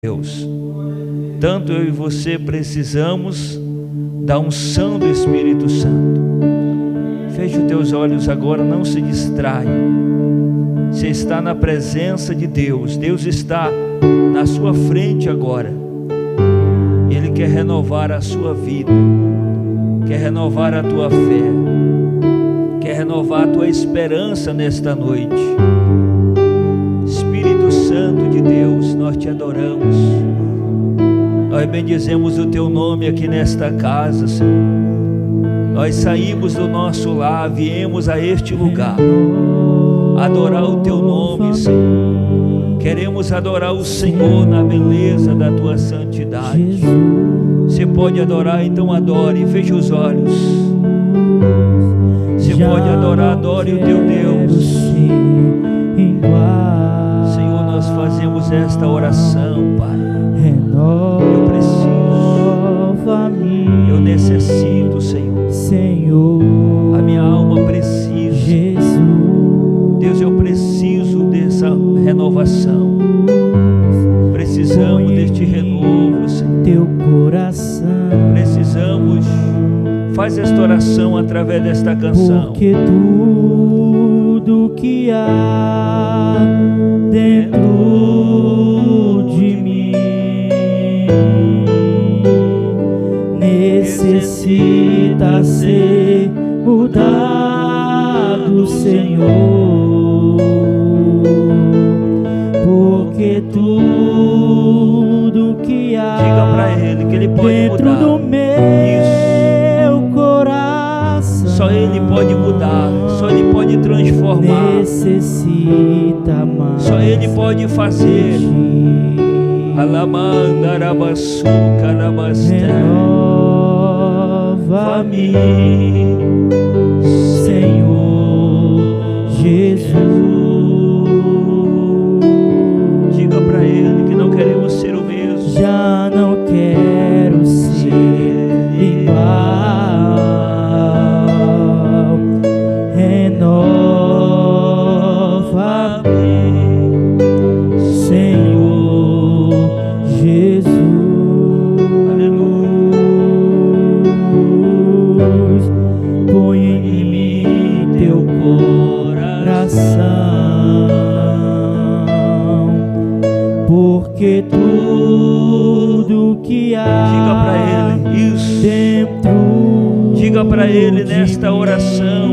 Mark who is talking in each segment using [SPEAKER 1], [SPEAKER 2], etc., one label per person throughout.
[SPEAKER 1] Deus, tanto eu e você precisamos da unção do Espírito Santo. Feche os teus olhos agora, não se distraia. Você está na presença de Deus, Deus está na sua frente agora. Ele quer renovar a sua vida, quer renovar a tua fé, quer renovar a tua esperança nesta noite. Espírito Santo de Deus, nós te adoramos, nós bendizemos o teu nome aqui nesta casa, Senhor. Nós saímos do nosso lar, viemos a este lugar adorar o teu nome, Senhor. Queremos adorar o Senhor na beleza da tua santidade. Você pode adorar, então adore, feche os olhos. Você pode adorar, adore o teu Deus. Senhor, nós fazemos esta oração, Pai. Eu preciso, eu necessito, Senhor. A minha alma precisa. Deus, eu preciso dessa renovação. Precisamos deste renovo, Senhor.
[SPEAKER 2] Teu coração.
[SPEAKER 1] Precisamos. Faz esta oração através desta canção.
[SPEAKER 2] Porque tudo que há dentro de mim necessita ser mudado, Senhor. Porque tudo que há,
[SPEAKER 1] diga para Ele que Ele pode
[SPEAKER 2] dentro
[SPEAKER 1] mudar.
[SPEAKER 2] do meu coração,
[SPEAKER 1] só Ele pode mudar, só Ele pode transformar,
[SPEAKER 2] necessita mais,
[SPEAKER 1] só Ele pode fazer. Alamandarabassu calabasté,
[SPEAKER 2] renova-me, Senhor Jesus.
[SPEAKER 1] Diga para Ele que não queremos ser o mesmo.
[SPEAKER 2] Já não quero ser igual. Renova-me, Senhor Jesus.
[SPEAKER 1] Aleluia.
[SPEAKER 2] Põe em mim teu coração, porque tudo que há,
[SPEAKER 1] diga para Ele isso.
[SPEAKER 2] dentro,
[SPEAKER 1] Diga para Ele nesta oração.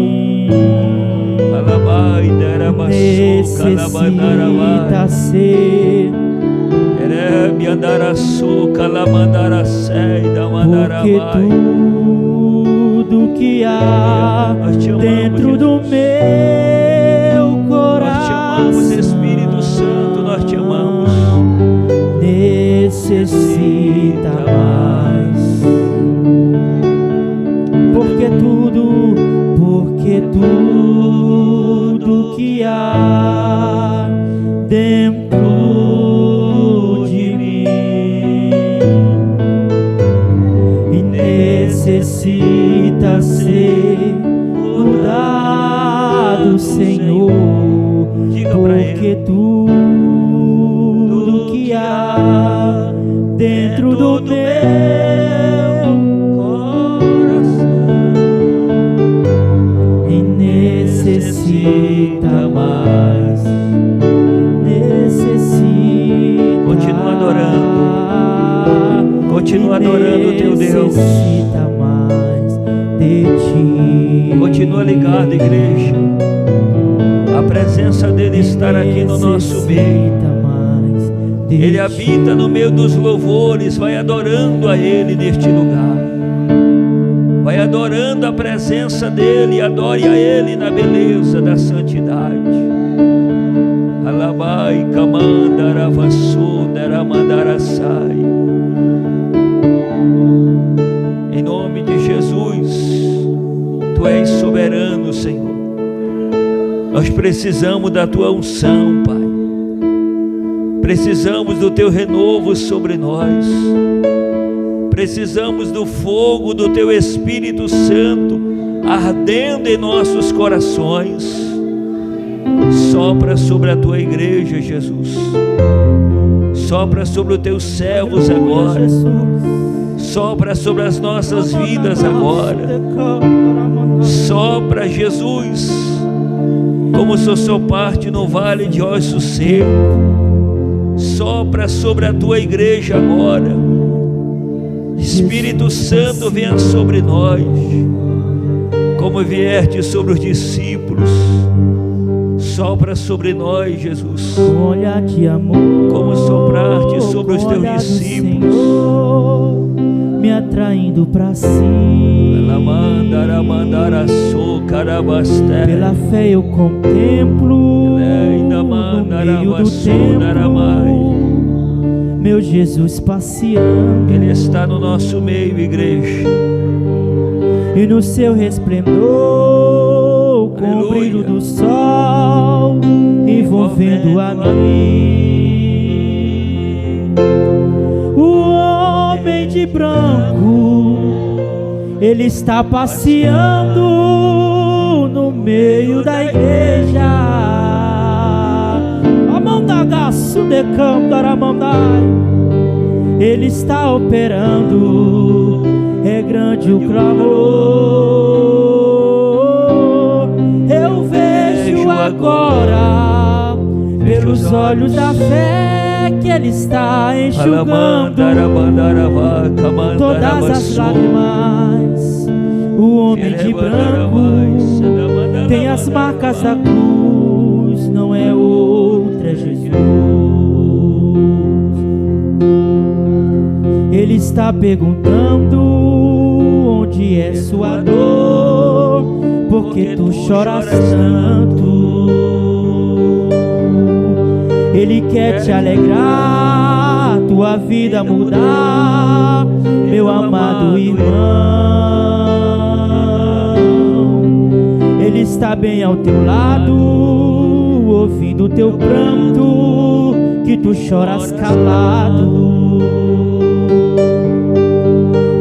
[SPEAKER 2] necessita ser, porque tudo que há dentro do meu coração,
[SPEAKER 1] nós te amamos, Espírito Santo, nós te amamos.
[SPEAKER 2] Necessita mais, porque tudo que há dentro de mim necessita ser mudado, Senhor. Porque tudo que há dentro do meu coração e necessita mais, necessita.
[SPEAKER 1] Continua adorando o teu Deus.
[SPEAKER 2] Necessita mais de ti.
[SPEAKER 1] Continua ligado, igreja. A presença dele está aqui no nosso meio. Ele habita no meio dos louvores. Vai adorando a Ele neste lugar. Vai adorando a presença dele. Adore a Ele na beleza da santidade. Alabai kamandaravassu daramandarasai. Em nome de Jesus, Tu és soberano, Senhor. Nós precisamos da tua unção, Pai. Precisamos do teu renovo sobre nós. Precisamos do fogo do teu Espírito Santo ardendo em nossos corações. Sopra sobre a tua igreja, Jesus. Sopra sobre os teus servos agora. Sopra sobre as nossas vidas agora. Sopra, Jesus, como se eu sou parte no vale de ossos secos. Sopra sobre a tua igreja agora. Espírito Santo, venha sobre nós, como vieste sobre os discípulos. Sopra sobre nós, Jesus,
[SPEAKER 2] olha de amor,
[SPEAKER 1] como sopraste sobre os teus discípulos,
[SPEAKER 2] me atraindo para si. Pela fé eu contemplo no meio do templo meu Jesus passeando.
[SPEAKER 1] Ele está no nosso meio, igreja,
[SPEAKER 2] e no seu resplendor, com o brilho do sol envolvendo a mim. O homem de branco, ele está passeando no meio da igreja. A mão da gaço de Candaramandai, ele está operando, é grande o clamor. Eu vejo agora, pelos olhos da fé, que ele está enxugando todas as lágrimas. O homem de branco tem as marcas da cruz, não é outra, é Jesus. Ele está perguntando onde é sua dor, porque tu choras tanto. Ele quer te alegrar, tua vida mudar, meu amado irmão. Ele está bem ao teu lado, ouvindo teu pranto, que tu choras calado.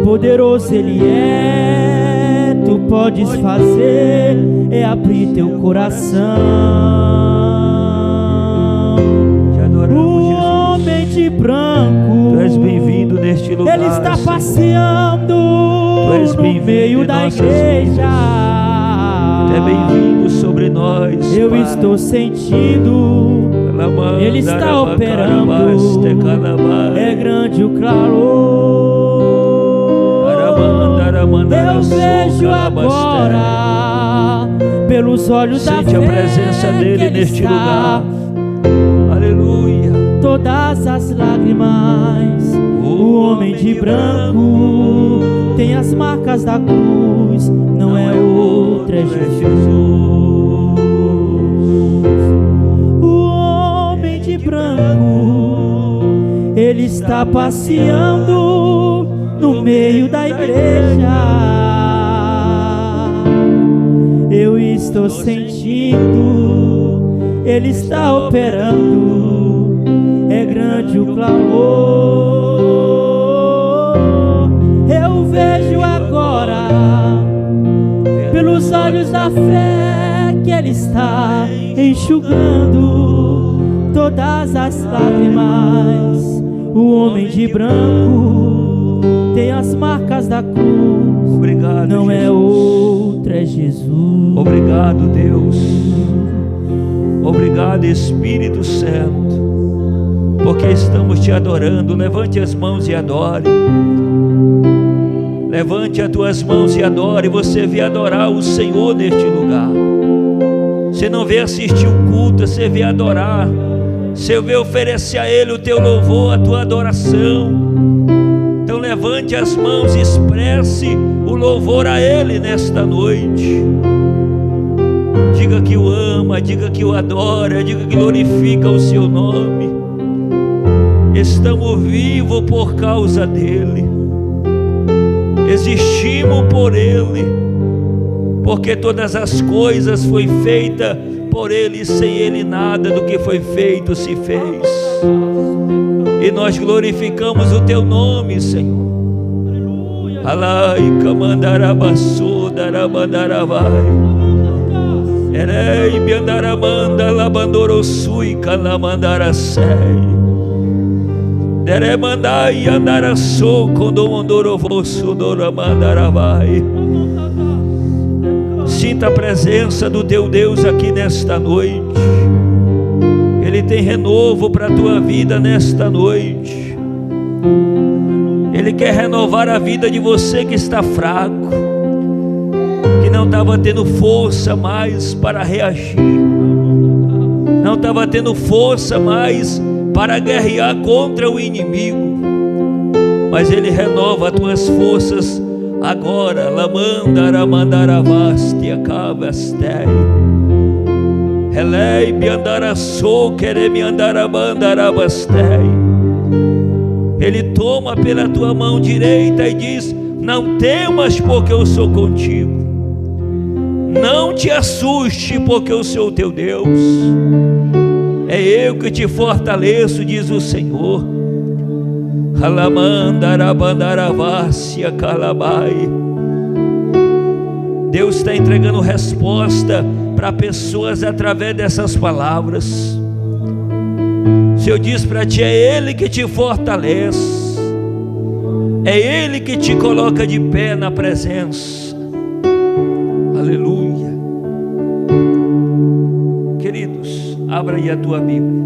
[SPEAKER 2] Poderoso ele é, tu podes fazer, é abrir teu coração. O homem de branco,
[SPEAKER 1] tu és bem-vindo neste lugar,
[SPEAKER 2] ele está passeando no meio da igreja.
[SPEAKER 1] Tu é bem-vindo sobre nós,
[SPEAKER 2] eu
[SPEAKER 1] Pai.
[SPEAKER 2] estou sentindo, ele está operando, é grande o clamor. Eu vejo agora, pelos olhos da fé,
[SPEAKER 1] sente a presença dele neste lugar. Aleluia.
[SPEAKER 2] Todas as lágrimas, o homem de branco tem as marcas da cruz, não é outra, é Jesus. O homem de branco, ele está passeando no meio da igreja. Eu estou sentindo, ele está operando, é grande o clamor. Eu vejo agora, pelos olhos da fé, que ele está enxugando todas as lágrimas. O homem de branco tem as marcas da cruz.
[SPEAKER 1] Obrigado,
[SPEAKER 2] não
[SPEAKER 1] Jesus.
[SPEAKER 2] É outra, é Jesus.
[SPEAKER 1] Obrigado, Deus. Obrigado, Espírito Santo, porque estamos te adorando. Levante as mãos e adore. Levante as tuas mãos e adore. Você vem adorar o Senhor neste lugar. Você não vem assistir o culto, você vem adorar. Você vem oferecer a Ele o teu louvor, a tua adoração. Então levante as mãos e expresse o louvor a Ele nesta noite. Diga que o ama, diga que o adora, diga que glorifica o seu nome. Estamos vivos por causa dEle. Existimos por Ele, porque todas as coisas foi feita por Ele, e sem Ele nada do que foi feito se fez. E nós glorificamos o Teu nome, Senhor. Alai, camandarabaçu, darabandaravai. Erei biandaramanda labandorosui calamandara sei. Dere mandai andara so quando mandoro vosso doramandara vai. Sinta a presença do teu Deus aqui nesta noite. Ele tem renovo para a tua vida nesta noite. Ele quer renovar a vida de você que está fraco, que não estava tendo força mais para reagir, não estava tendo força mais para guerrear contra o inimigo, mas Ele renova as tuas forças agora. Lamandaramandaraste acabastei. Relei biandaraçou quereme andaramandarabastei. Ele toma pela tua mão direita e diz: não temas, porque eu sou contigo. Não te assuste, porque eu sou teu Deus. É eu que te fortaleço, diz o Senhor. Alamandarabandaravácia calabai. Deus está entregando resposta para pessoas através dessas palavras. Se eu disse para ti, é Ele que te fortalece, é Ele que te coloca de pé na presença. Aleluia. Queridos, abra aí a tua Bíblia.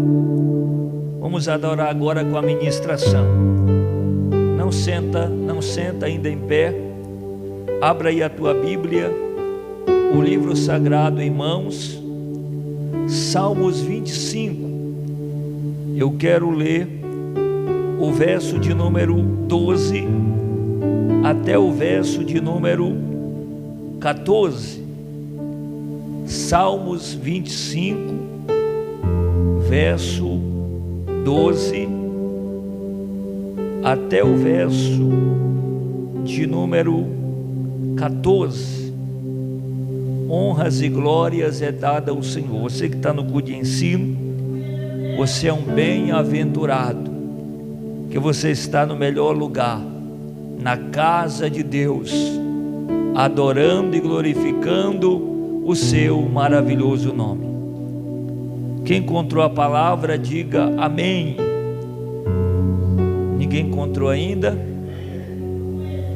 [SPEAKER 1] Vamos adorar agora com a ministração. Não senta ainda em pé. Abra aí a tua Bíblia, o livro sagrado em mãos, Salmos 25. Eu quero ler o verso de número 12 até o verso de número 14. Salmos 25, verso 12 até o verso de número 14. Honras e glórias é dada ao Senhor. Você que está no culto de ensino, você é um bem-aventurado, que você está no melhor lugar, na casa de Deus, adorando e glorificando o seu maravilhoso nome. Quem encontrou a palavra, diga amém. Ninguém encontrou ainda?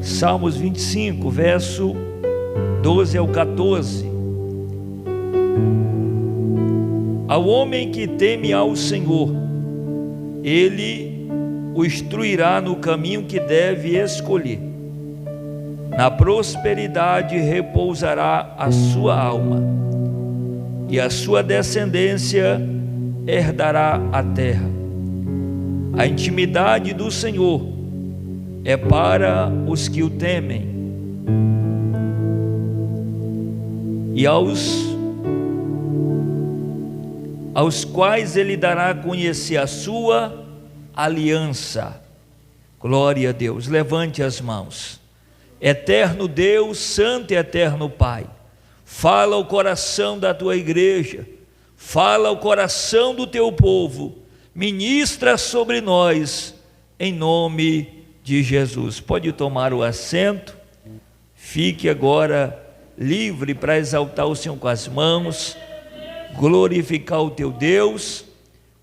[SPEAKER 1] Salmos 25, verso 12 ao 14. Ao homem que teme ao Senhor, Ele o instruirá no caminho que deve escolher. Na prosperidade repousará a sua alma, e a sua descendência herdará a terra. A intimidade do Senhor é para os que o temem, e aos quais Ele dará a conhecer a sua aliança. Glória a Deus. Levante as mãos. Eterno Deus, Santo e Eterno Pai, fala ao coração da tua igreja, fala ao coração do teu povo, ministra sobre nós, em nome de Jesus. Pode tomar o assento. Fique agora livre para exaltar o Senhor com as mãos, glorificar o teu Deus,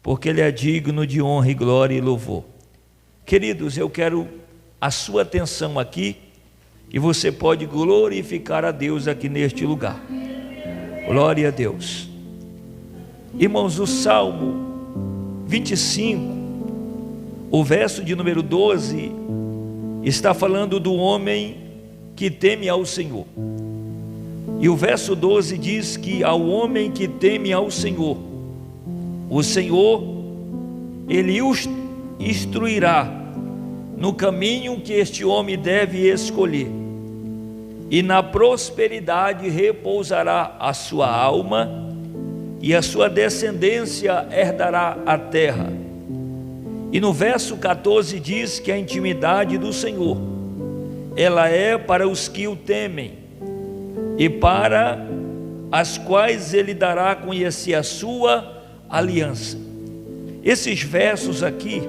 [SPEAKER 1] porque Ele é digno de honra e glória e louvor. Queridos, eu quero a sua atenção aqui, e você pode glorificar a Deus aqui neste lugar. Glória a Deus. Irmãos, o Salmo 25, o verso de número 12, está falando do homem que teme ao Senhor. E o verso 12 diz que ao homem que teme ao Senhor, o Senhor, Ele o instruirá no caminho que este homem deve escolher, e na prosperidade repousará a sua alma, e a sua descendência herdará a terra. E no verso 14 diz que a intimidade do Senhor, ela é para os que o temem, e para as quais Ele dará a conhecer a sua aliança. Esses versos aqui,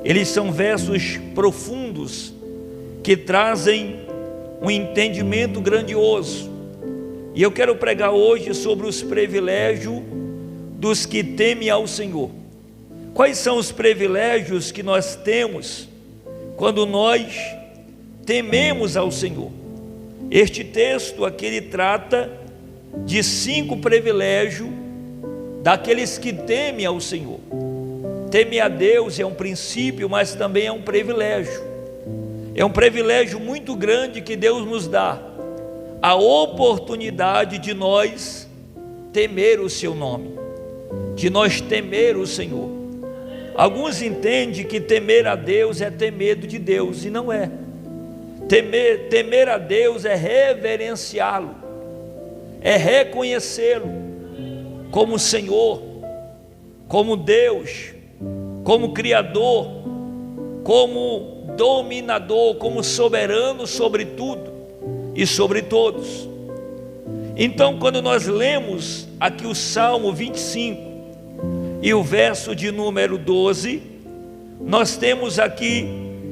[SPEAKER 1] eles são versos profundos, que trazem um entendimento grandioso, E eu quero pregar hoje sobre os privilégios dos que temem ao Senhor. Quais são os privilégios que nós temos quando nós tememos ao Senhor? Este texto aqui ele trata de 5 privilégios daqueles que temem ao Senhor. Temer a Deus é um princípio, mas também é um privilégio. É um privilégio muito grande que Deus nos dá, a oportunidade de nós temer o seu nome, de nós temer o Senhor. Alguns entendem que temer a Deus é ter medo de Deus, e não é. Temer a Deus é reverenciá-lo, é reconhecê-lo como Senhor, como Deus, como Criador, como dominador, como soberano sobre tudo e sobre todos. Então, quando nós lemos aqui o Salmo 25 e o verso de número 12, nós temos aqui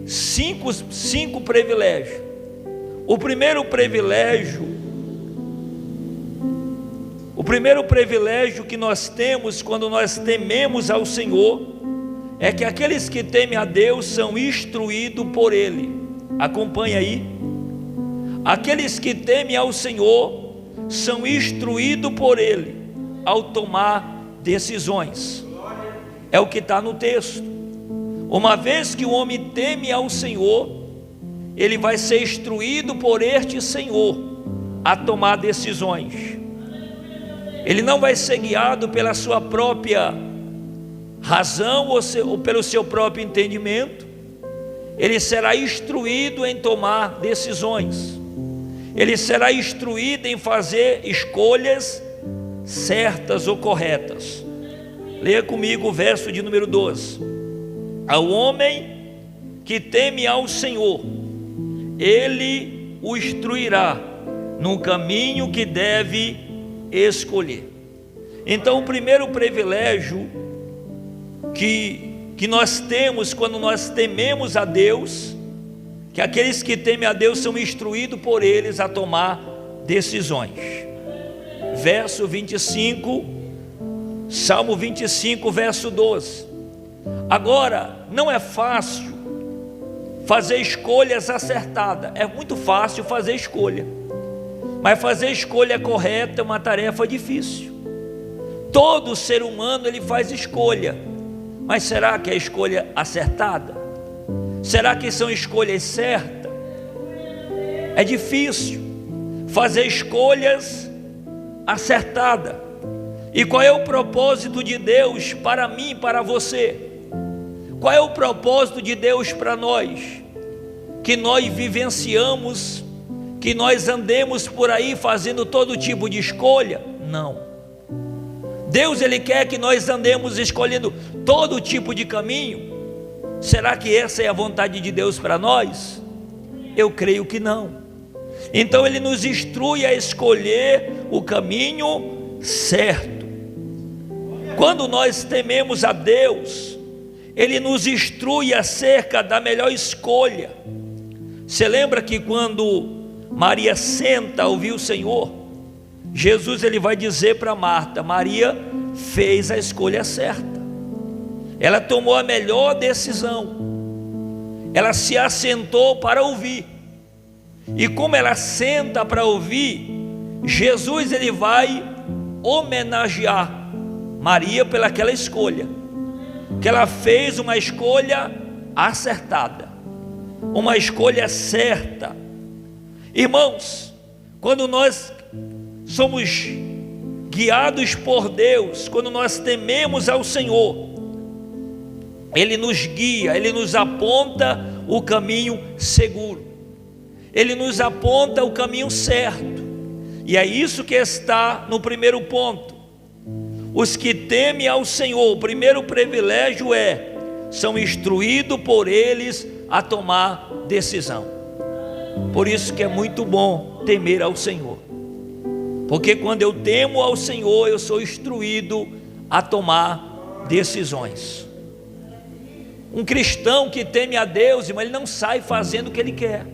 [SPEAKER 1] cinco privilégios. O primeiro privilégio que nós temos quando nós tememos ao Senhor é que aqueles que temem a Deus são instruídos por Ele. Acompanha aí. Aqueles que temem ao Senhor são instruídos por Ele ao tomar decisões. É o que está no texto. Uma vez que o homem teme ao Senhor, ele vai ser instruído por este Senhor a tomar decisões. Ele não vai ser guiado pela sua própria razão ou pelo seu próprio entendimento. Ele será instruído em tomar decisões. Ele será instruído em fazer escolhas certas ou corretas. Leia comigo o verso de número 12. Ao homem que teme ao Senhor, Ele o instruirá no caminho que deve escolher. Então, o primeiro privilégio que nós temos quando nós tememos a Deus, que aqueles que temem a Deus são instruídos por eles a tomar decisões. Verso 25, Salmo 25, verso 12. Agora, não é fácil fazer escolhas acertadas. É muito fácil fazer escolha, mas fazer escolha correta é uma tarefa difícil. Todo ser humano ele faz escolha, mas será que é escolha acertada? Será que são escolhas certas? É difícil fazer escolhas acertadas. E qual é o propósito de Deus para mim e para você? Qual é o propósito de Deus para nós? Que nós vivenciamos, que nós andemos por aí fazendo todo tipo de escolha? Não. Deus ele quer que nós andemos escolhendo todo tipo de caminho. Será que essa é a vontade de Deus para nós? Eu creio que não. Então ele nos instrui a escolher o caminho certo. Quando nós tememos a Deus, Ele nos instrui acerca da melhor escolha. Você lembra que quando Maria senta a ouvir o Senhor, Jesus ele vai dizer para Marta: Maria fez a escolha certa. Ela tomou a melhor decisão. Ela se assentou para ouvir. E como ela senta para ouvir, Jesus ele vai homenagear Maria pelaquela escolha, que ela fez uma escolha acertada, uma escolha certa. Irmãos, quando nós somos guiados por Deus, quando nós tememos ao Senhor, Ele nos guia, Ele nos aponta o caminho seguro, Ele nos aponta o caminho certo. E é isso que está no primeiro ponto. Os que temem ao Senhor, o primeiro privilégio são instruídos por eles a tomar decisão. Por isso que é muito bom temer ao Senhor, porque quando eu temo ao Senhor, eu sou instruído a tomar decisões. Um cristão que teme a Deus, irmão, ele não sai fazendo o que ele quer.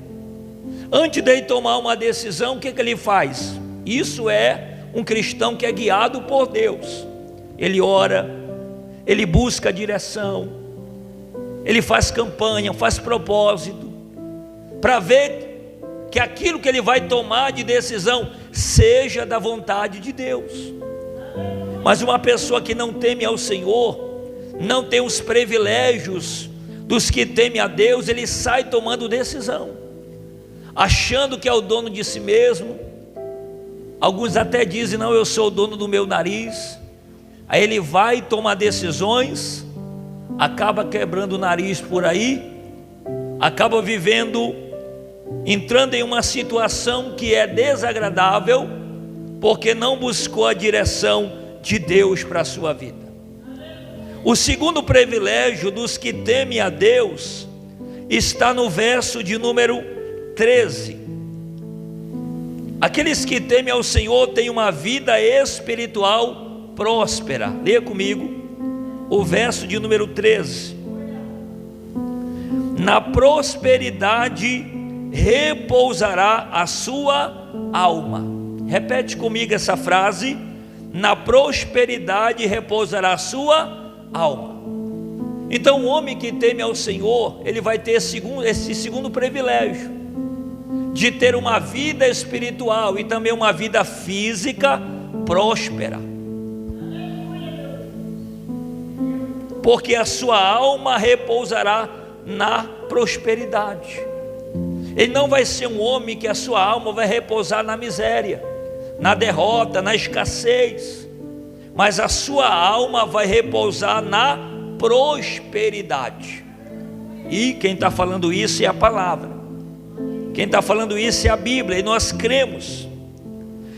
[SPEAKER 1] Antes de ele tomar uma decisão, o que ele faz? Isso é um cristão que é guiado por Deus. Ele ora, ele busca direção, ele faz campanha, faz propósito, para ver que aquilo que ele vai tomar de decisão seja da vontade de Deus. Mas uma pessoa que não teme ao Senhor, não tem os privilégios dos que temem a Deus, ele sai tomando decisão, achando que é o dono de si mesmo. Alguns até dizem: não, eu sou o dono do meu nariz. Aí ele vai tomar decisões, acaba quebrando o nariz por aí, acaba entrando em uma situação que é desagradável, porque não buscou a direção de Deus para a sua vida. O segundo privilégio dos que temem a Deus está no verso de número 13. Aqueles que temem ao Senhor têm uma vida espiritual próspera. Leia comigo o verso de número 13. Na prosperidade repousará a sua alma. Repete comigo essa frase: na prosperidade repousará a sua alma. Então o homem que teme ao Senhor, ele vai ter esse segundo privilégio, de ter uma vida espiritual e também uma vida física próspera, porque a sua alma repousará na prosperidade. Ele não vai ser um homem que a sua alma vai repousar na miséria, na derrota, na escassez, mas a sua alma vai repousar na prosperidade. E quem está falando isso é a palavra, quem está falando isso é a Bíblia, e nós cremos.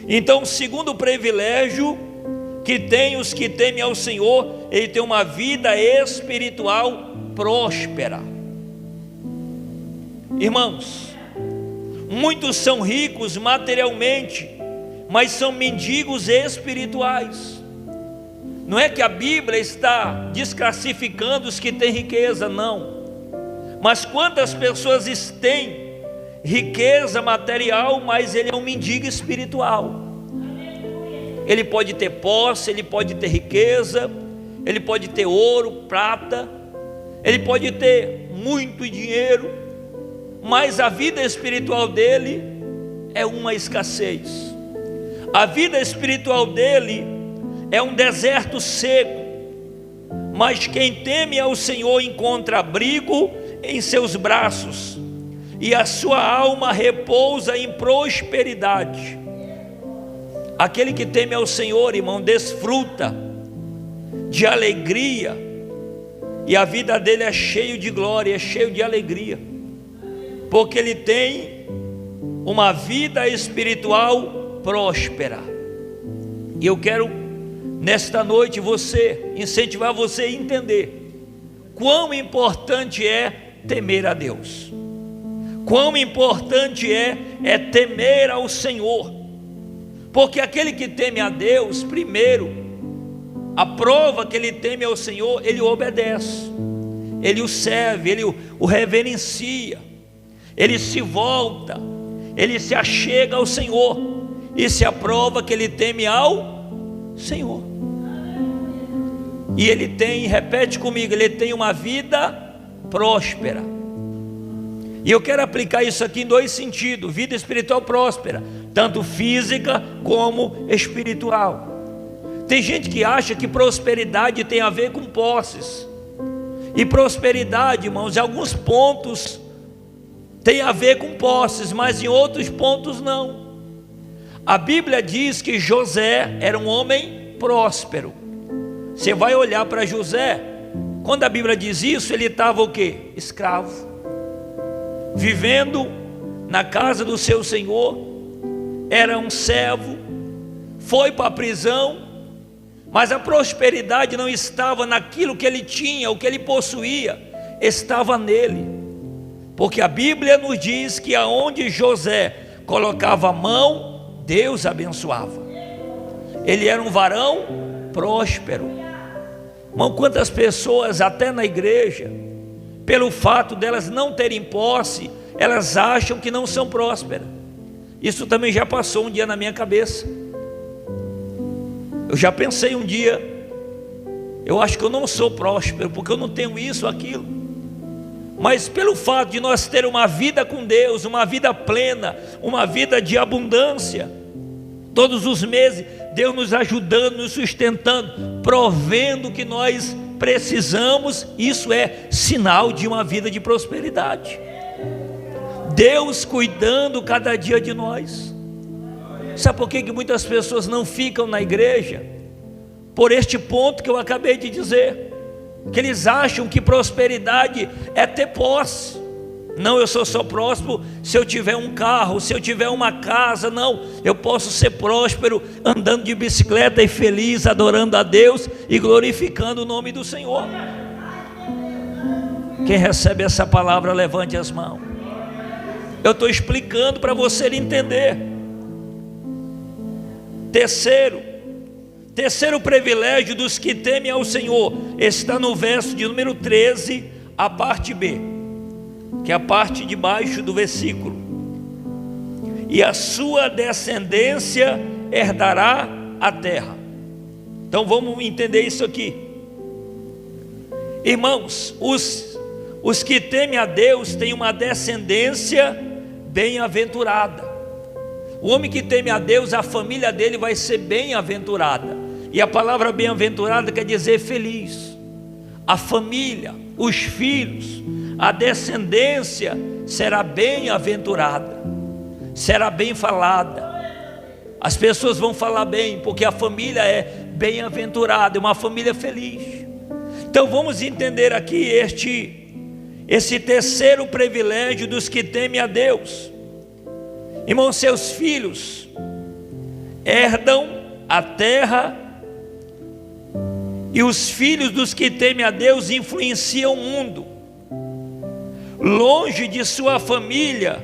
[SPEAKER 1] Então, o segundo privilégio que tem os que temem ao Senhor, ele tem uma vida espiritual próspera. Irmãos, muitos são ricos materialmente, mas são mendigos espirituais. Não é que a Bíblia está desclassificando os que têm riqueza, não. Mas quantas pessoas têm riqueza material, mas ele é um mendigo espiritual. Ele pode ter posse, ele pode ter riqueza, ele pode ter ouro, prata, ele pode ter muito dinheiro, mas a vida espiritual dele é uma escassez. A vida espiritual dele é um deserto seco. Mas quem teme ao Senhor encontra abrigo em seus braços, e a sua alma repousa em prosperidade. Aquele que teme ao Senhor, irmão, desfruta de alegria, e a vida dele é cheio de glória, é cheio de alegria, porque ele tem uma vida espiritual próspera. E eu quero nesta noite incentivar você a entender quão importante é temer a Deus, quão importante é temer ao Senhor, porque aquele que teme a Deus, primeiro, a prova que ele teme ao Senhor, ele o obedece, ele o serve, ele o reverencia, ele se volta, ele se achega ao Senhor. Isso é a prova que ele teme ao Senhor. E ele tem, repete comigo, ele tem uma vida próspera. E eu quero aplicar isso aqui em dois sentidos: vida espiritual próspera, tanto física como espiritual. Tem gente que acha que prosperidade tem a ver com posses, e prosperidade, irmãos, em alguns pontos tem a ver com posses, mas em outros pontos não. A Bíblia diz que José era um homem próspero. Você vai olhar para José, quando a Bíblia diz isso, ele estava o quê? Escravo, vivendo na casa do seu senhor, era um servo, foi para a prisão, mas a prosperidade não estava naquilo que ele tinha, o que ele possuía, estava nele, porque a Bíblia nos diz que aonde José colocava a mão, Deus abençoava. Ele era um varão próspero. Irmão, quantas pessoas até na igreja, pelo fato delas não terem posse, elas acham que não são prósperas, Isso também já passou um dia na minha cabeça. Eu já pensei um dia, eu acho que eu não sou próspero, porque eu não tenho isso, aquilo. Mas pelo fato de nós ter uma vida com Deus, uma vida plena, uma vida de abundância, todos os meses, Deus nos ajudando, nos sustentando, provendo o que nós precisamos, isso é sinal de uma vida de prosperidade. Deus cuidando cada dia de nós. Sabe por que muitas pessoas não ficam na igreja? Por este ponto que eu acabei de dizer, que eles acham que prosperidade é ter posse. Não, eu sou próspero se eu tiver um carro, se eu tiver uma casa. Não, eu posso ser próspero andando de bicicleta e feliz, adorando a Deus e glorificando o nome do Senhor. Quem recebe essa palavra, levante as mãos. Eu estou explicando para você entender. Terceiro privilégio dos que temem ao Senhor está no verso de número 13, a parte B, que é a parte de baixo do versículo. E a sua descendência herdará a terra. Então vamos entender isso aqui. Irmãos, os que temem a Deus têm uma descendência bem-aventurada. O homem que teme a Deus, a família dele vai ser bem-aventurada. E a palavra bem-aventurada quer dizer feliz. A família, os filhos, a descendência será bem-aventurada, será bem falada. As pessoas vão falar bem, porque a família é bem-aventurada, é uma família feliz. Então vamos entender aqui esse terceiro privilégio dos que temem a Deus. Irmãos, seus filhos herdam a terra, e os filhos dos que temem a Deus influenciam o mundo. Longe de sua família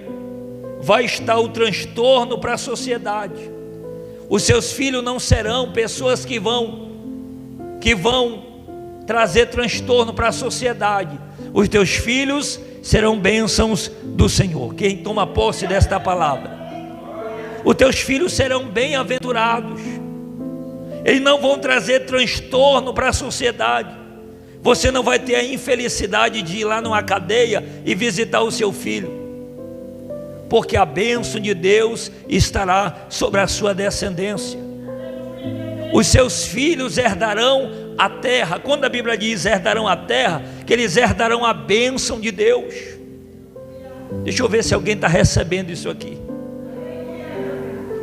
[SPEAKER 1] vai estar o transtorno para a sociedade. Os seus filhos não serão pessoas que vão trazer transtorno para a sociedade. Os teus filhos serão bênçãos do Senhor. Quem toma posse desta palavra? Os teus filhos serão bem-aventurados. Eles não vão trazer transtorno para a sociedade. Você não vai ter a infelicidade de ir lá numa cadeia e visitar o seu filho, porque a bênção de Deus estará sobre a sua descendência. Os seus filhos herdarão a terra. Quando a Bíblia diz herdarão a terra, que eles herdarão a bênção de Deus. Deixa eu ver se alguém está recebendo isso aqui.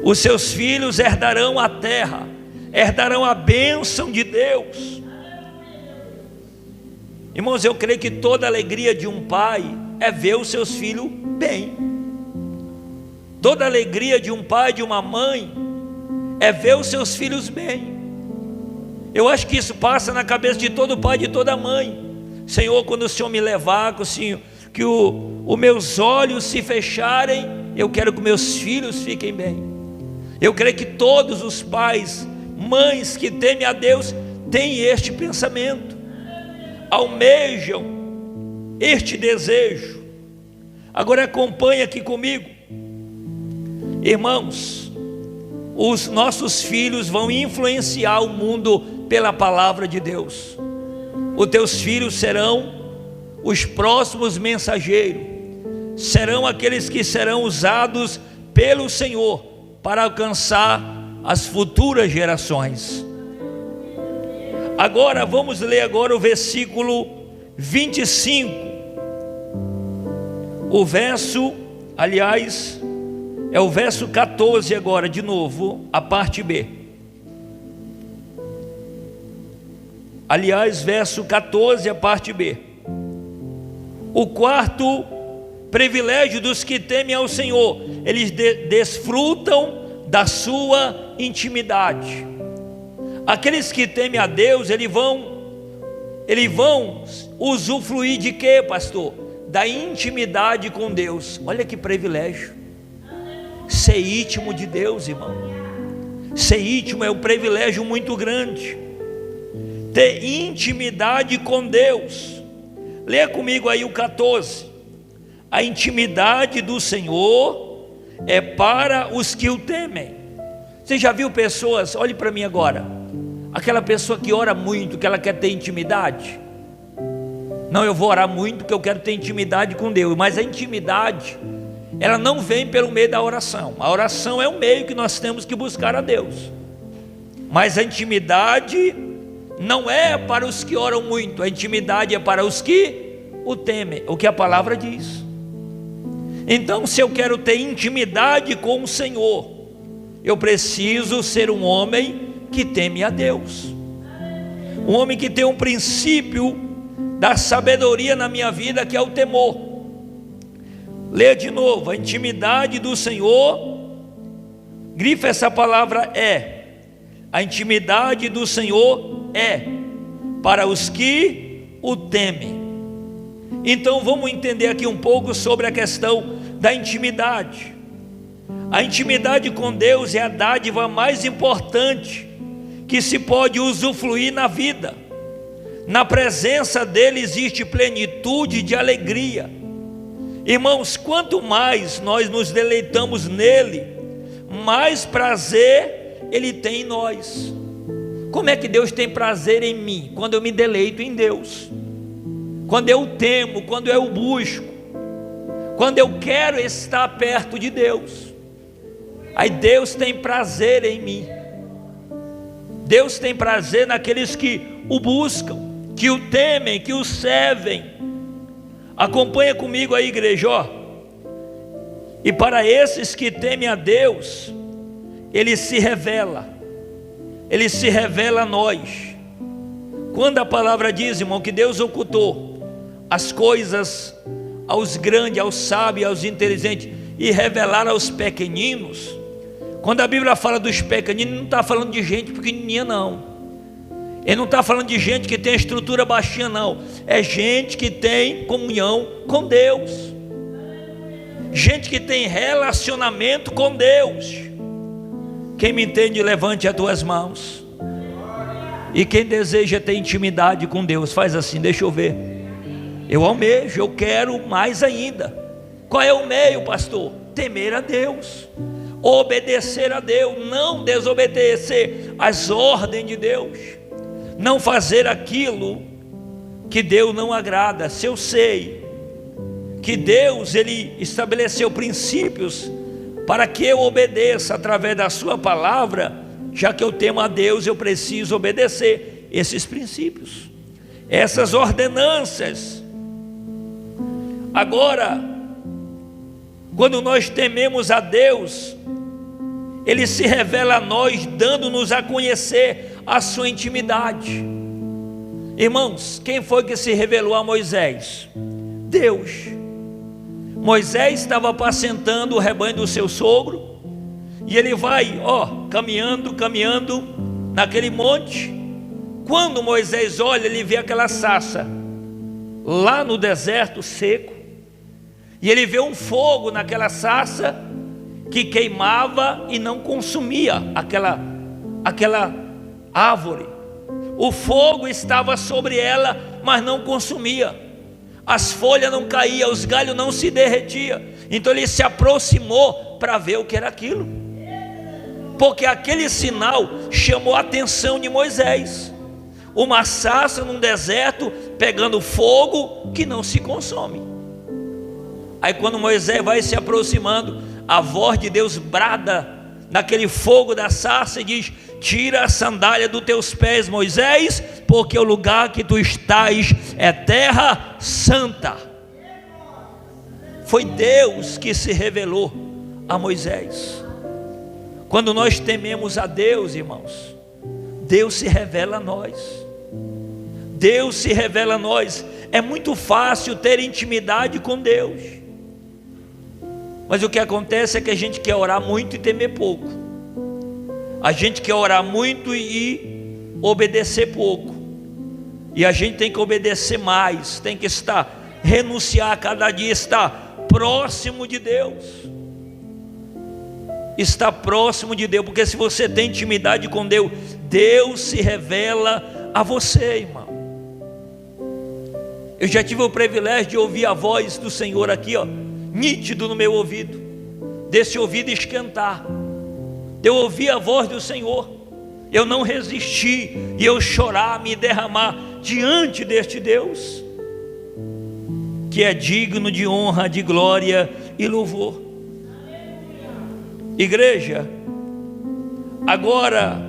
[SPEAKER 1] Os seus filhos herdarão a terra, herdarão a bênção de Deus. Irmãos, eu creio que toda a alegria de um pai é ver os seus filhos bem. Toda a alegria de um pai, de uma mãe, é ver os seus filhos bem. Eu acho que isso passa na cabeça de todo pai, de toda mãe. Senhor, quando o Senhor me levar, que os meus olhos se fecharem, eu quero que meus filhos fiquem bem. Eu creio que todos os pais, mães que temem a Deus, têm este pensamento, almejam este desejo. Agora acompanhe aqui comigo. Irmãos, os nossos filhos vão influenciar o mundo pela palavra de Deus. Os teus filhos serão os próximos mensageiros, serão aqueles que serão usados pelo Senhor para alcançar as futuras gerações. Agora vamos ler agora o versículo 25. O verso, aliás, é o verso 14 agora, de novo, a parte B. Aliás, verso 14, a parte B. O quarto privilégio dos que temem ao Senhor, eles desfrutam da sua intimidade. Aqueles que temem a Deus, eles vão usufruir de quê, pastor? Da intimidade com Deus. Olha que privilégio. Ser íntimo de Deus, irmão. Ser íntimo é um privilégio muito grande. Ter intimidade com Deus. Leia comigo aí o 14. A intimidade do Senhor é para os que o temem. Você já viu pessoas, olhe para mim agora, aquela pessoa que ora muito, que ela quer ter intimidade? Não, eu vou orar muito porque eu quero ter intimidade com Deus. Mas a intimidade, ela não vem pelo meio da oração. A oração é o meio que nós temos que buscar a Deus. Mas a intimidade não é para os que oram muito. A intimidade é para os que o temem, o que a palavra diz. Então, se eu quero ter intimidade com o Senhor, eu preciso ser um homem que teme a Deus. Um homem que tem um princípio da sabedoria na minha vida, que é o temor. Leia de novo: a intimidade do Senhor, grifa essa palavra é. A intimidade do Senhor é para os que o temem. Então vamos entender aqui um pouco sobre a questão da intimidade. A intimidade com Deus é a dádiva mais importante que se pode usufruir na vida. Na presença dele existe plenitude de alegria. Irmãos, quanto mais nós nos deleitamos nele, mais prazer ele tem em nós. Como é que Deus tem prazer em mim? Quando eu me deleito em Deus, quando eu temo, quando eu busco, quando eu quero estar perto de Deus. Aí Deus tem prazer em mim. Deus tem prazer naqueles que o buscam, que o temem, que o servem. Acompanha comigo aí, igreja, ó. E para esses que temem a Deus, ele se revela a nós. Quando a palavra diz, irmão, que Deus ocultou as coisas aos grandes, aos sábios, aos inteligentes, e revelar aos pequeninos. Quando a Bíblia fala dos pequeninos, não está falando de gente pequenininha, não. Ele não está falando de gente que tem estrutura baixinha, não. É gente que tem comunhão com Deus, gente que tem relacionamento com Deus. Quem me entende, levante as tuas mãos. E quem deseja ter intimidade com Deus, faz assim, deixa eu ver. Eu almejo, eu quero mais ainda. Qual é o meio, pastor? Temer a Deus, obedecer a Deus, não desobedecer as ordens de Deus, não fazer aquilo que Deus não agrada. Se eu sei que Deus, ele estabeleceu princípios para que eu obedeça através da sua palavra, já que eu temo a Deus, eu preciso obedecer esses princípios, essas ordenanças. Agora, quando nós tememos a Deus, ele se revela a nós, dando-nos a conhecer a sua intimidade. Irmãos, quem foi que se revelou a Moisés? Deus. Moisés estava apacentando o rebanho do seu sogro, e ele vai, caminhando naquele monte. Quando Moisés olha, ele vê aquela sarça lá no deserto seco, e ele vê um fogo naquela sarça que queimava e não consumia aquela árvore. O fogo estava sobre ela, mas não consumia. As folhas não caíam, os galhos não se derretiam. Então ele se aproximou para ver o que era aquilo, porque aquele sinal chamou a atenção de Moisés. Uma sarça num deserto pegando fogo que não se consome. Aí quando Moisés vai se aproximando, a voz de Deus brada naquele fogo da sarça e diz: tira a sandália dos teus pés, Moisés, porque o lugar que tu estás é terra santa. Foi Deus que se revelou a Moisés. Quando nós tememos a Deus, irmãos, Deus se revela a nós. Deus se revela a nós. É muito fácil ter intimidade com Deus, mas o que acontece é que a gente quer orar muito e temer pouco. A gente quer orar muito e obedecer pouco. E a gente tem que obedecer mais, tem que renunciar a cada dia, estar próximo de Deus. Estar próximo de Deus, porque se você tem intimidade com Deus, Deus se revela a você, irmão. Eu já tive o privilégio de ouvir a voz do Senhor aqui, nítido no meu ouvido. desse ouvido esquentar, de eu ouvir a voz do Senhor, eu não resisti, e eu chorar, me derramar diante deste Deus, que é digno de honra, de glória e louvor. Igreja, agora,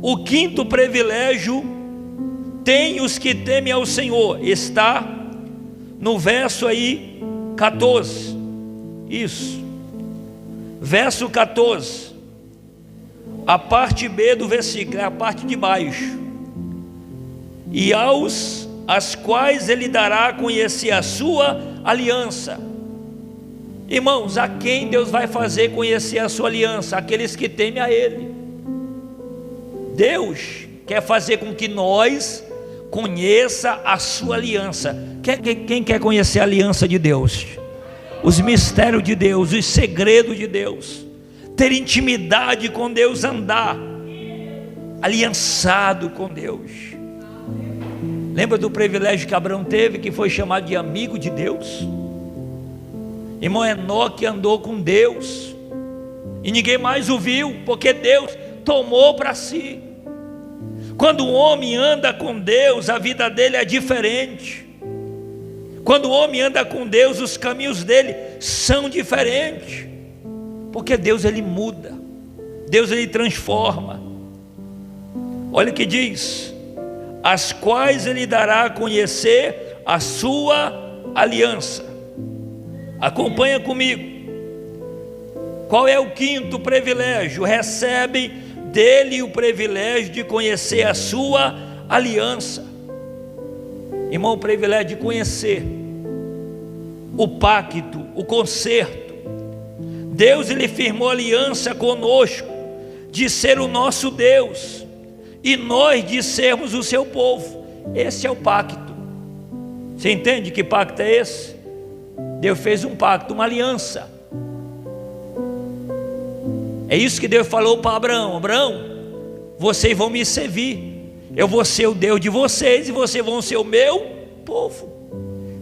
[SPEAKER 1] o quinto privilégio tem os que temem ao Senhor, está no verso aí 14, isso, verso 14, a parte B do versículo, é a parte de baixo. E as quais ele dará a conhecer a sua aliança. Irmãos, a quem Deus vai fazer conhecer a sua aliança? Aqueles que temem a Ele. Deus quer fazer com que nós conheça a sua aliança. Quem quer conhecer a aliança de Deus? Os mistérios de Deus, os segredos de Deus, ter intimidade com Deus, andar aliançado com Deus. Lembra do privilégio que Abraão teve, que foi chamado de amigo de Deus? Irmão, Enoque andou com Deus e ninguém mais o viu, porque Deus tomou para si. Quando o homem anda com Deus, a vida dele é diferente. Quando o homem anda com Deus, os caminhos dele são diferentes, porque Deus ele muda, Deus ele transforma. Olha o que diz: as quais ele dará a conhecer a sua aliança. Acompanha comigo. Qual é o quinto privilégio? Recebe dele o privilégio de conhecer a sua aliança. Irmão, o privilégio de conhecer o pacto, o concerto. Deus ele firmou aliança conosco de ser o nosso Deus e nós de sermos o seu povo. Esse é o pacto. Você entende que pacto é esse? Deus fez um pacto, uma aliança. É isso que Deus falou para Abraão: Abraão, vocês vão me servir, eu vou ser o Deus de vocês e vocês vão ser o meu povo.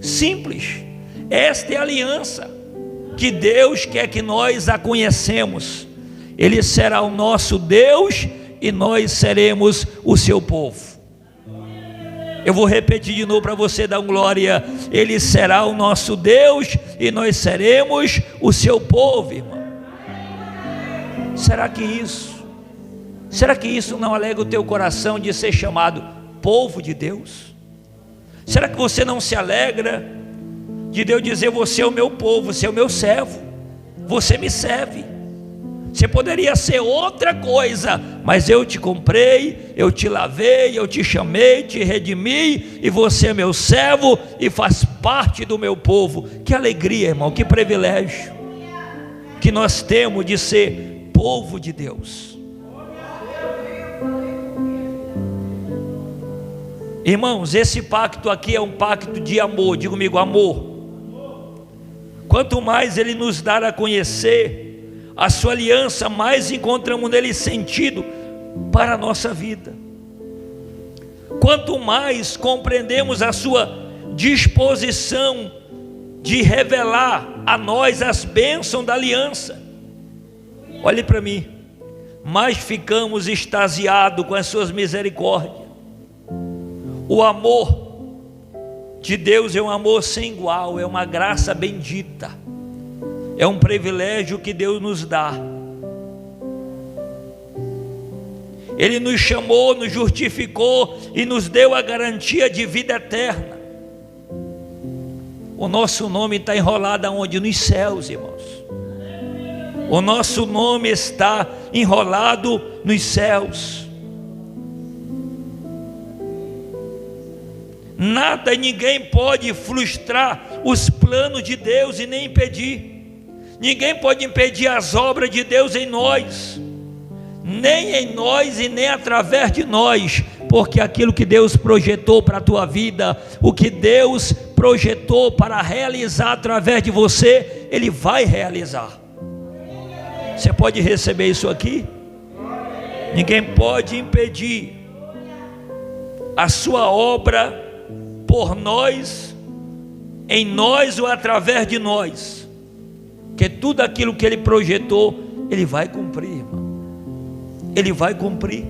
[SPEAKER 1] Simples. Esta é a aliança que Deus quer que nós a conhecemos. Ele será o nosso Deus e nós seremos o seu povo. Eu vou repetir de novo para você dar glória. Ele será o nosso Deus e nós seremos o seu povo, irmão. Será que isso não alegra o teu coração de ser chamado povo de Deus? Será que você não se alegra de Deus dizer: você é o meu povo, você é o meu servo, você me serve? Você poderia ser outra coisa, mas eu te comprei, eu te lavei, eu te chamei, te redimi, e você é meu servo e faz parte do meu povo. Que alegria, irmão, que privilégio que nós temos de ser povo de Deus. Irmãos, esse pacto aqui é um pacto de amor. Diga comigo: amor. Quanto mais Ele nos dar a conhecer a sua aliança, mais encontramos nele sentido para a nossa vida. Quanto mais compreendemos a sua disposição de revelar a nós as bênçãos da aliança, olhe para mim, mais ficamos extasiados com as suas misericórdias. O amor de Deus é um amor sem igual, é uma graça bendita, é um privilégio que Deus nos dá. Ele nos chamou, nos justificou e nos deu a garantia de vida eterna. O nosso nome está enrolado aonde? Nos céus, irmãos. O nosso nome está enrolado nos céus. Nada e ninguém pode frustrar os planos de Deus e nem impedir. Ninguém pode impedir as obras de Deus em nós, nem em nós e nem através de nós, porque aquilo que Deus projetou para a tua vida, o que Deus projetou para realizar através de você, Ele vai realizar. Você pode receber isso aqui? Ninguém pode impedir a sua obra por nós, em nós ou através de nós. que tudo aquilo que Ele projetou, Ele vai cumprir, irmão. Ele vai cumprir.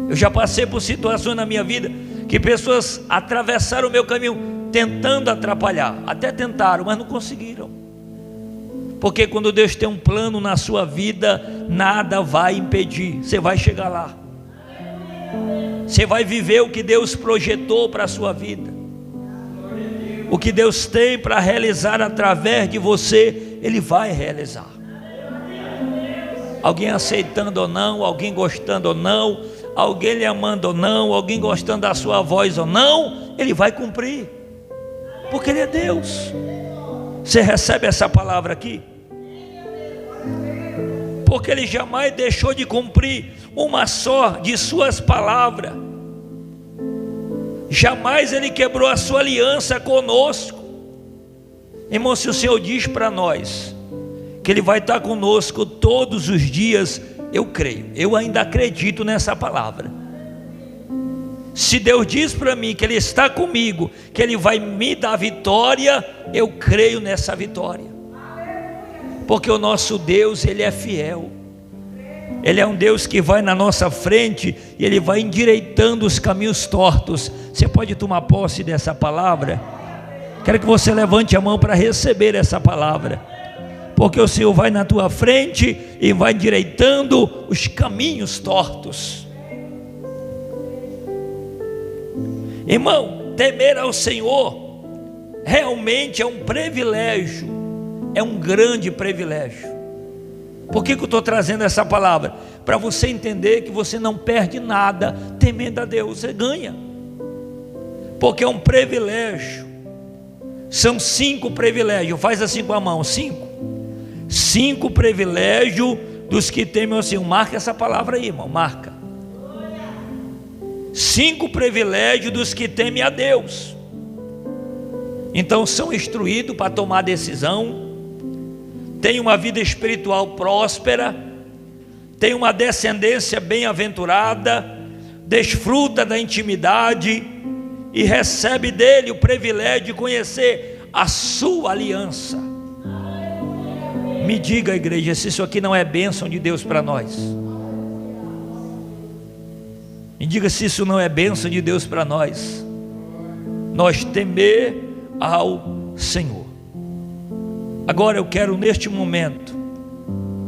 [SPEAKER 1] Eu já passei por situações na minha vida que pessoas atravessaram o meu caminho tentando atrapalhar, até tentaram, mas não conseguiram. Porque quando Deus tem um plano na sua vida, nada vai impedir. Você vai chegar lá. Você vai viver o que Deus projetou para a sua vida. O que Deus tem para realizar através de você, Ele vai realizar. Alguém aceitando ou não, alguém gostando ou não, alguém lhe amando ou não, alguém gostando da sua voz ou não, Ele vai cumprir. Porque Ele é Deus. Você recebe essa palavra aqui? Porque Ele jamais deixou de cumprir uma só de suas palavras. Jamais Ele quebrou a sua aliança conosco. Irmão, se o Senhor diz para nós que Ele vai estar conosco todos os dias, eu creio, eu ainda acredito nessa palavra. Se Deus diz para mim que Ele está comigo, que Ele vai me dar vitória, eu creio nessa vitória. Porque o nosso Deus, Ele é fiel. Ele é um Deus que vai na nossa frente e Ele vai endireitando os caminhos tortos. Você pode tomar posse dessa palavra? Quero que você levante a mão para receber essa palavra. Porque o Senhor vai na tua frente e vai endireitando os caminhos tortos. Irmão, temer ao Senhor realmente é um privilégio. É um grande privilégio. Por que eu estou trazendo essa palavra? Para você entender que você não perde nada temendo a Deus, você ganha. Porque é um privilégio. São 5 privilégios. Faz assim com a mão, 5. 5 privilégios dos que temem ao Senhor. Marca essa palavra aí, irmão, marca. 5 privilégios dos que temem a Deus. Então são instruídos para tomar decisão, tem uma vida espiritual próspera, tem uma descendência bem-aventurada, desfruta da intimidade e recebe dele o privilégio de conhecer a sua aliança. Me diga, igreja, se isso aqui não é bênção de Deus para nós. Me diga se isso não é bênção de Deus para nós. Nós temer ao Senhor. Agora eu quero neste momento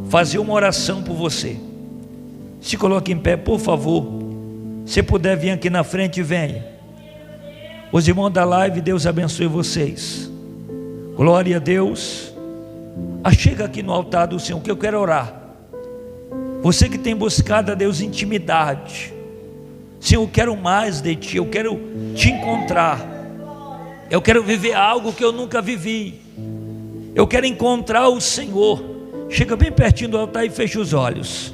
[SPEAKER 1] fazer uma oração por você. Se coloque em pé, por favor. Se puder vir aqui na frente, venha. Os irmãos da live, Deus abençoe vocês. Glória a Deus. Chega aqui no altar do Senhor, que eu quero orar. Você que tem buscado a Deus intimidade. Senhor, eu quero mais de Ti, eu quero Te encontrar. Eu quero viver algo que eu nunca vivi. Eu quero encontrar o Senhor. Chega bem pertinho do altar e fecha os olhos.